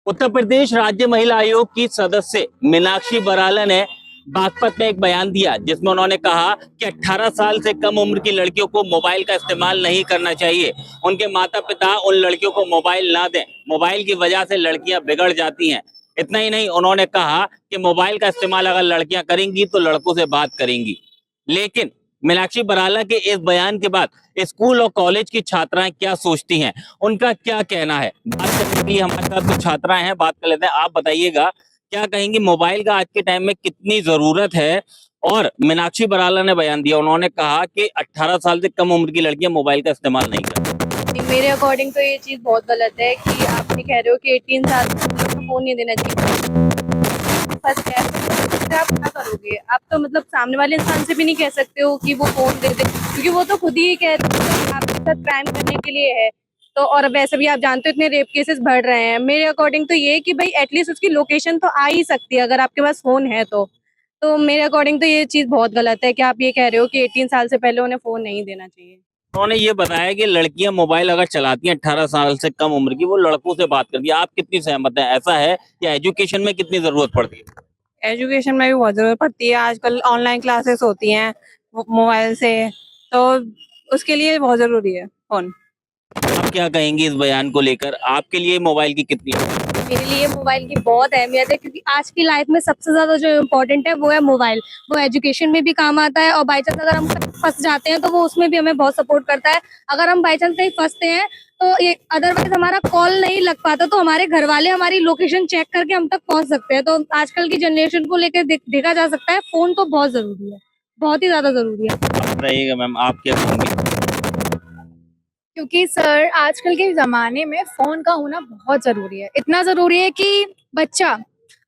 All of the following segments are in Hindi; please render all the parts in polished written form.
उत्तर प्रदेश राज्य महिला आयोग की सदस्य मीनाक्षी बराला ने बागपत में एक बयान दिया जिसमें उन्होंने कहा कि 18 साल से कम उम्र की लड़कियों को मोबाइल का इस्तेमाल नहीं करना चाहिए। उनके माता पिता उन लड़कियों को मोबाइल ना दें। मोबाइल की वजह से लड़कियां बिगड़ जाती हैं। इतना ही नहीं, उन्होंने कहा कि मोबाइल का इस्तेमाल अगर लड़कियां करेंगी तो लड़कों से बात करेंगी। लेकिन मीनाक्षी बराला के इस बयान के बाद स्कूल और कॉलेज की छात्राएं क्या सोचती हैं, उनका क्या कहना है, बात करने के लिए हमारे साथ कुछ छात्राएं हैं, बात कर लेते हैं। आप बताइएगा क्या कहेंगी, मोबाइल का आज के टाइम में कितनी जरूरत है। और मीनाक्षी बराला ने बयान दिया, उन्होंने कहा कि 18 साल से कम उम्र की लड़कियां मोबाइल का इस्तेमाल नहीं करती। मेरे अकॉर्डिंग तो ये चीज बहुत गलत है कि आप ये कह रहे हो कि 18 साल से हम लोग को फोन नहीं देना चाहिए। फर्स्ट है, उससे आप क्या करोगे? आप तो मतलब सामने वाले इंसान से भी नहीं कह सकते हो कि वो फोन दे दे, क्योंकि वो तो खुद ही कहते हैं आपके साथ क्राइम करने के लिए है। तो और वैसे भी आप जानते हो इतने रेप केसेस बढ़ रहे हैं। मेरे अकॉर्डिंग तो ये है कि भाई एटलीस्ट उसकी लोकेशन तो आ ही सकती है अगर आपके पास फोन है तो मेरे अकॉर्डिंग तो ये चीज बहुत गलत है कि आप ये कह रहे हो कि 18 साल से पहले उन्हें फोन नहीं देना चाहिए। उन्होंने ये बताया कि लड़कियां मोबाइल अगर चलाती हैं 18 साल से कम उम्र की, वो लड़कों से बात करती है। आप कितनी सहमत हैं, ऐसा है या एजुकेशन में कितनी जरूरत पड़ती है? एजुकेशन में भी बहुत जरूरत पड़ती है। आजकल ऑनलाइन क्लासेस होती हैं मोबाइल से, तो उसके लिए बहुत जरूरी है फोन। आप क्या कहेंगी इस बयान को लेकर, आपके लिए मोबाइल की कितनी अहमियत है? मेरे लिए मोबाइल की बहुत अहमियत है, क्योंकि आज की लाइफ में सबसे ज्यादा जो इम्पोर्टेंट है वो है मोबाइल। वो एजुकेशन में भी काम आता है और बाई चांस अगर हम फंस जाते हैं तो वो उसमें भी हमें बहुत सपोर्ट करता है। अगर हम बाई चांस कहीं फंसते हैं तो ये अदरवाइज हमारा कॉल नहीं लग पाता तो हमारे घर वाले हमारी लोकेशन चेक करके हम तक पहुंच सकते हैं। तो आजकल की जनरेशन को लेकर देखा जा सकता है फोन तो बहुत जरूरी है, बहुत ही ज्यादा जरूरी है। आप रहिएगा मैम, आप क्या कहेंगे? क्योंकि सर आजकल के ज़माने में फ़ोन का होना बहुत ज़रूरी है। इतना ज़रूरी है कि बच्चा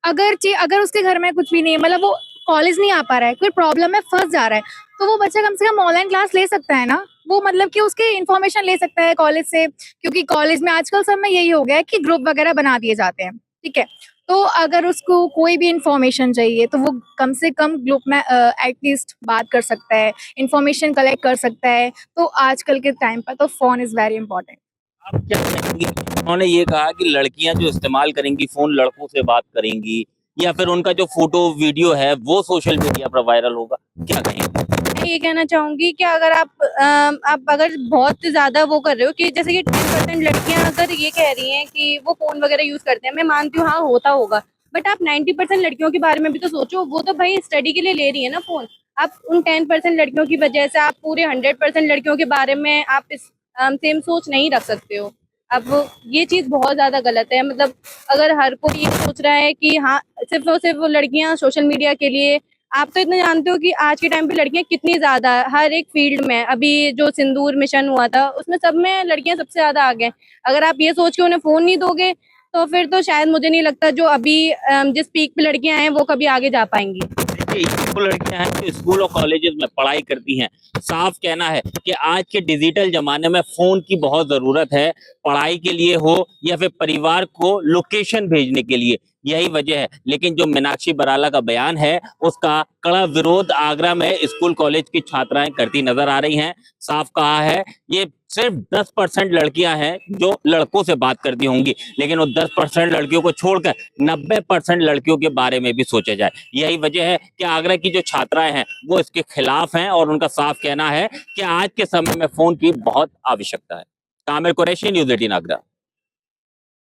अगर उसके घर में कुछ भी नहीं है, मतलब वो कॉलेज नहीं आ पा रहा है, कोई प्रॉब्लम है, फँस जा रहा है, तो वो बच्चा कम से कम ऑनलाइन क्लास ले सकता है ना। वो मतलब कि उसके इन्फॉर्मेशन ले सकता है कॉलेज से, क्योंकि कॉलेज में आजकल सब में यही हो गया है कि ग्रुप वगैरह बना दिए जाते हैं, ठीक है? तो अगर उसको कोई भी इन्फॉर्मेशन चाहिए तो वो कम से कम ग्रुप में एटलीस्ट बात कर सकता है, इन्फॉर्मेशन कलेक्ट कर सकता है। तो आजकल के टाइम पर तो फ़ोन इज़ वेरी इंपॉर्टेंट। आप क्या कहेंगी, उन्होंने ये कहा कि लड़कियां जो इस्तेमाल करेंगी फोन, लड़कों से बात करेंगी या फिर उनका जो फोटो वीडियो है वो सोशल मीडिया पर वायरल होगा, क्या कहेंगे? मैं ये कहना चाहूंगी कि अगर आप अगर बहुत ज्यादा वो कर रहे हो कि जैसे कि 10% लड़कियां अगर ये कह रही हैं कि वो फोन वगैरह यूज करते हैं, मैं मानती हूँ हाँ होता होगा, बट आप 90% लड़कियों के बारे में भी तो सोचो। वो तो भाई स्टडी के लिए ले रही है ना फोन। आप उन 10% लड़कियों की वजह से आप पूरे 100% लड़कियों के बारे में आप इस सेम सोच नहीं रख सकते हो। अब ये चीज बहुत ज्यादा गलत है। मतलब अगर हर कोई ये सोच रहा है कि हाँ सिर्फ और सिर्फ वो लड़कियां सोशल मीडिया के लिए, आप तो इतना जानते हो कि आज के टाइम पे लड़कियां कितनी ज्यादा हर एक फील्ड में, अभी जो सिंदूर मिशन हुआ था उसमें सब में लड़कियां सबसे ज्यादा आगे हैं। अगर आप ये सोच के उन्हें फोन नहीं दोगे तो फिर तो शायद मुझे नहीं लगता जो अभी जिस पीक पे लड़कियां हैं वो कभी आगे जा पाएंगी। देखिए, वो लड़कियां हैं जो स्कूल और कॉलेजेस में पढ़ाई करती हैं, साफ कहना है कि आज के डिजिटल जमाने में फोन की बहुत जरूरत है, पढ़ाई के लिए हो या फिर परिवार को लोकेशन भेजने के लिए, यही वजह है। लेकिन जो मीनाक्षी बराला का बयान है उसका कड़ा विरोध आगरा में स्कूल कॉलेज की छात्राएं करती नजर आ रही हैं। साफ कहा है, ये सिर्फ 10% लड़कियां हैं जो लड़कों से बात करती होंगी, लेकिन वो 10% लड़कियों को छोड़कर 90% लड़कियों के बारे में भी सोचा जाए। यही वजह है कि आगरा की जो छात्राएं हैं वो इसके खिलाफ हैं और उनका साफ कहना है कि आज के समय में फोन की बहुत आवश्यकता है। कामिल कुरैशी, न्यूज़ 18 आगरा।